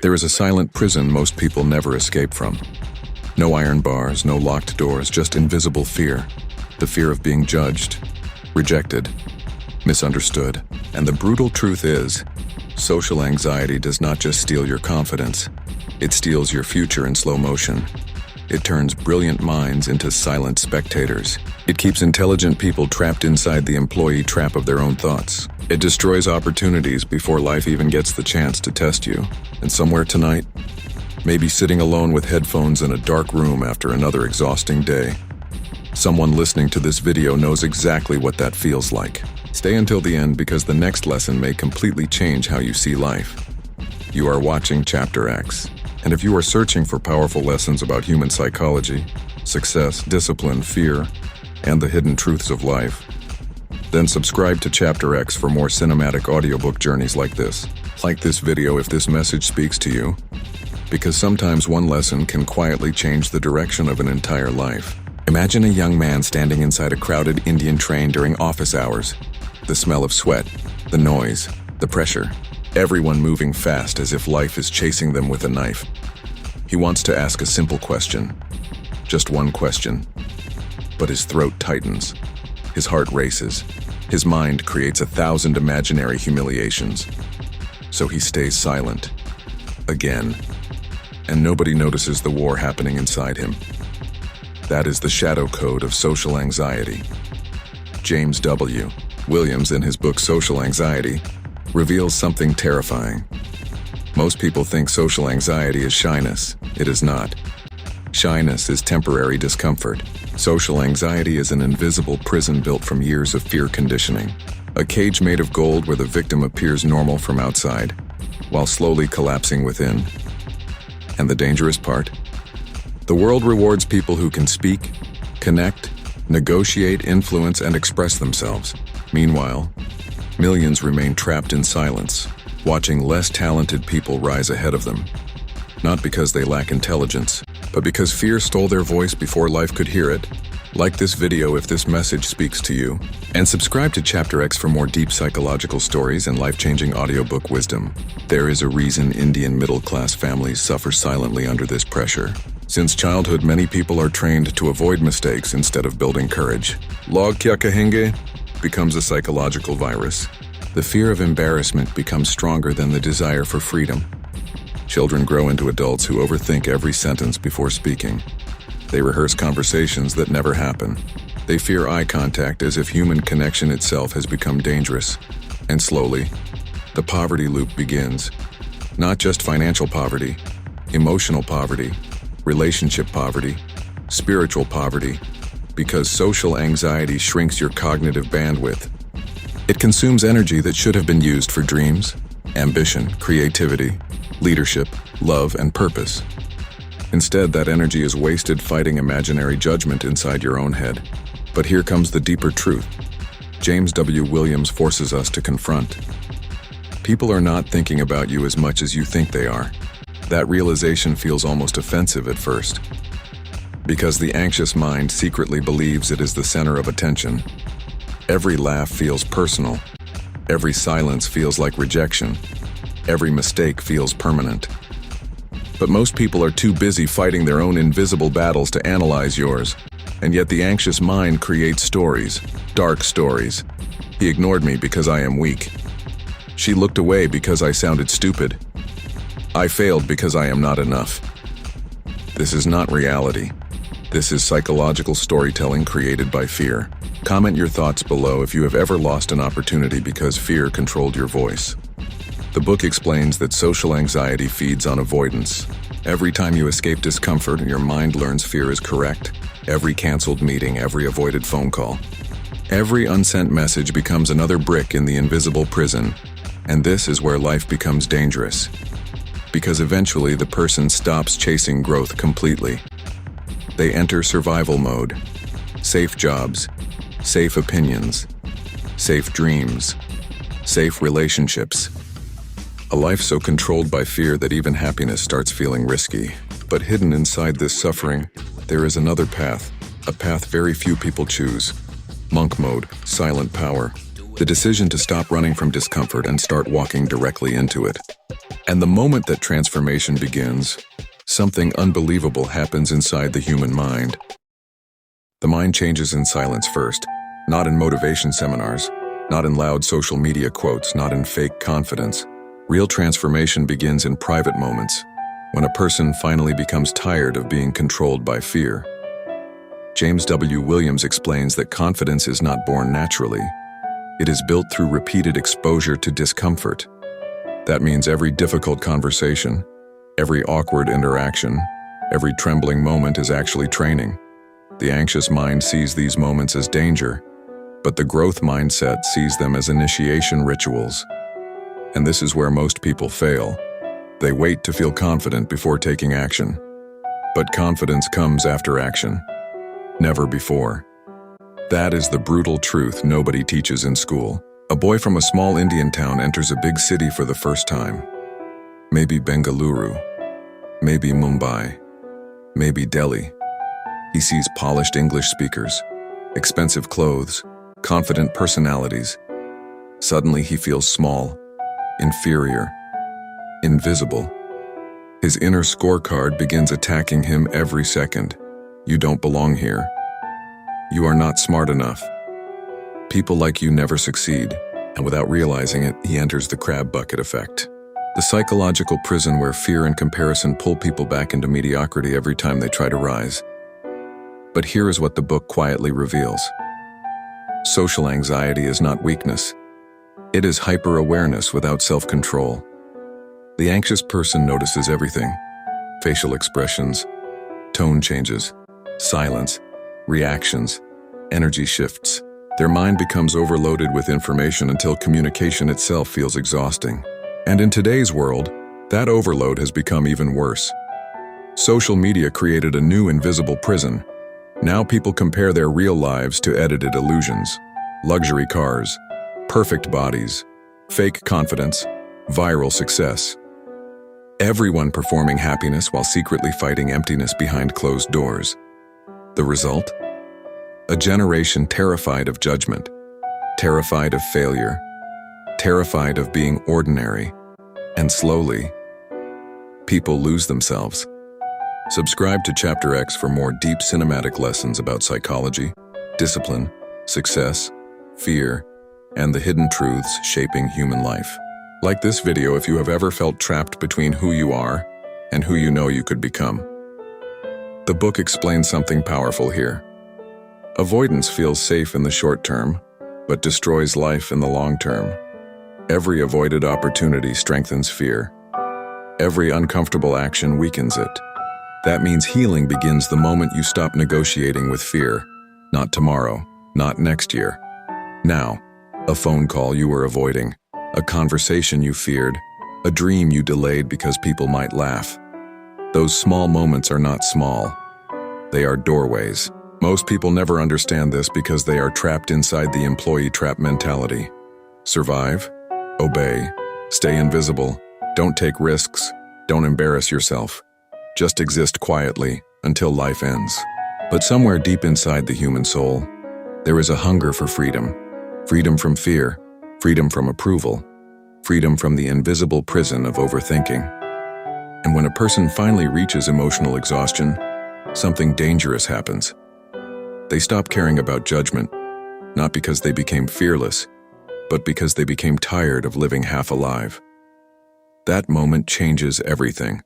There is a silent prison most people never escape from. No iron bars, no locked doors, just invisible fear. The fear of being judged, rejected, misunderstood. And the brutal truth is, social anxiety does not just steal your confidence, it steals your future in slow motion. It turns brilliant minds into silent spectators. It keeps intelligent people trapped inside the employee trap of their own thoughts. It destroys opportunities before life even gets the chance to test you. And somewhere tonight, maybe sitting alone with headphones in a dark room after another exhausting day, someone listening to this video knows exactly what that feels like. Stay until the end because the next lesson may completely change how you see life. You are watching Chapter X. And if you are searching for powerful lessons about human psychology, success, discipline, fear, and the hidden truths of life, then subscribe to Chapter X for more cinematic audiobook journeys like this. Like this video if this message speaks to you, because sometimes one lesson can quietly change the direction of an entire life. Imagine a young man standing inside a crowded Indian train during office hours. The smell of sweat, the noise, the pressure. Everyone moving fast as if life is chasing them with a knife. He wants to ask a simple question. Just one question. But his throat tightens. His heart races. His mind creates 1,000 imaginary humiliations. So he stays silent. Again. And nobody notices the war happening inside him. That is the shadow code of social anxiety. James W. Williams, in his book Social Anxiety, reveals something terrifying. Most people think social anxiety is shyness. It is not. Shyness is temporary discomfort. Social anxiety is an invisible prison built from years of fear conditioning. A cage made of gold where the victim appears normal from outside, while slowly collapsing within. And the dangerous part? The world rewards people who can speak, connect, negotiate, influence, and express themselves. Meanwhile, millions remain trapped in silence, watching less talented people rise ahead of them. Not because they lack intelligence, but because fear stole their voice before life could hear it. Like this video if this message speaks to you. And subscribe to Chapter X for more deep psychological stories and life-changing audiobook wisdom. There is a reason Indian middle-class families suffer silently under this pressure. Since childhood, many people are trained to avoid mistakes instead of building courage. Log kya kahenge becomes a psychological virus. The fear of embarrassment becomes stronger than the desire for freedom. Children grow into adults who overthink every sentence before speaking. They rehearse conversations that never happen. They fear eye contact as if human connection itself has become dangerous. And slowly, the poverty loop begins. Not just financial poverty, emotional poverty, relationship poverty, spiritual poverty, because social anxiety shrinks your cognitive bandwidth. It consumes energy that should have been used for dreams, ambition, creativity, leadership, love, and purpose. Instead, that energy is wasted fighting imaginary judgment inside your own head. But here comes the deeper truth. James W. Williams forces us to confront. People are not thinking about you as much as you think they are. That realization feels almost offensive at first. Because the anxious mind secretly believes it is the center of attention. Every laugh feels personal. Every silence feels like rejection. Every mistake feels permanent. But most people are too busy fighting their own invisible battles to analyze yours. And yet the anxious mind creates stories, dark stories. He ignored me because I am weak. She looked away because I sounded stupid. I failed because I am not enough. This is not reality. This is psychological storytelling created by fear. Comment your thoughts below if you have ever lost an opportunity because fear controlled your voice. The book explains that social anxiety feeds on avoidance. Every time you escape discomfort, your mind learns fear is correct. Every canceled meeting, every avoided phone call. Every unsent message becomes another brick in the invisible prison. And this is where life becomes dangerous. Because eventually the person stops chasing growth completely. They enter survival mode. Safe jobs, safe opinions, safe dreams, safe relationships. A life so controlled by fear that even happiness starts feeling risky. But hidden inside this suffering, there is another path, a path very few people choose. Monk mode, silent power. The decision to stop running from discomfort and start walking directly into it. And the moment that transformation begins, something unbelievable happens inside the human mind. The mind changes in silence first, not in motivation seminars, not in loud social media quotes, not in fake confidence. Real transformation begins in private moments, when a person finally becomes tired of being controlled by fear. James W. Williams explains that confidence is not born naturally. It is built through repeated exposure to discomfort. That means every difficult conversation, every awkward interaction, every trembling moment is actually training. The anxious mind sees these moments as danger, but the growth mindset sees them as initiation rituals. And this is where most people fail. They wait to feel confident before taking action. But confidence comes after action, never before. That is the brutal truth nobody teaches in school. A boy from a small Indian town enters a big city for the first time. Maybe Bengaluru, maybe Mumbai, maybe Delhi. He sees polished English speakers, expensive clothes, confident personalities. Suddenly he feels small, inferior, invisible. His inner scorecard begins attacking him every second. You don't belong here. You are not smart enough. People like you never succeed, and without realizing it, he enters the crab bucket effect. The psychological prison where fear and comparison pull people back into mediocrity every time they try to rise. But here is what the book quietly reveals. Social anxiety is not weakness. It is hyper-awareness without self-control. The anxious person notices everything: facial expressions, tone changes, silence, reactions, energy shifts. Their mind becomes overloaded with information until communication itself feels exhausting. And in today's world, that overload has become even worse. Social media created a new invisible prison. Now people compare their real lives to edited illusions. Luxury cars, perfect bodies, fake confidence, viral success. Everyone performing happiness while secretly fighting emptiness behind closed doors. The result? A generation terrified of judgment, terrified of failure, terrified of being ordinary, and slowly, people lose themselves. Subscribe to Chapter X for more deep cinematic lessons about psychology, discipline, success, fear, and the hidden truths shaping human life. Like this video if you have ever felt trapped between who you are and who you know you could become. The book explains something powerful here. Avoidance feels safe in the short term, but destroys life in the long term. Every avoided opportunity strengthens fear. Every uncomfortable action weakens it. That means healing begins the moment you stop negotiating with fear. Not tomorrow, not next year. Now. A phone call you were avoiding, a conversation you feared, a dream you delayed because people might laugh. Those small moments are not small. They are doorways. Most people never understand this because they are trapped inside the employee trap mentality. Survive, obey, stay invisible, don't take risks, don't embarrass yourself. Just exist quietly until life ends. But somewhere deep inside the human soul, there is a hunger for freedom. Freedom from fear, freedom from approval, freedom from the invisible prison of overthinking. And when a person finally reaches emotional exhaustion, something dangerous happens. They stop caring about judgment, not because they became fearless, but because they became tired of living half alive. That moment changes everything.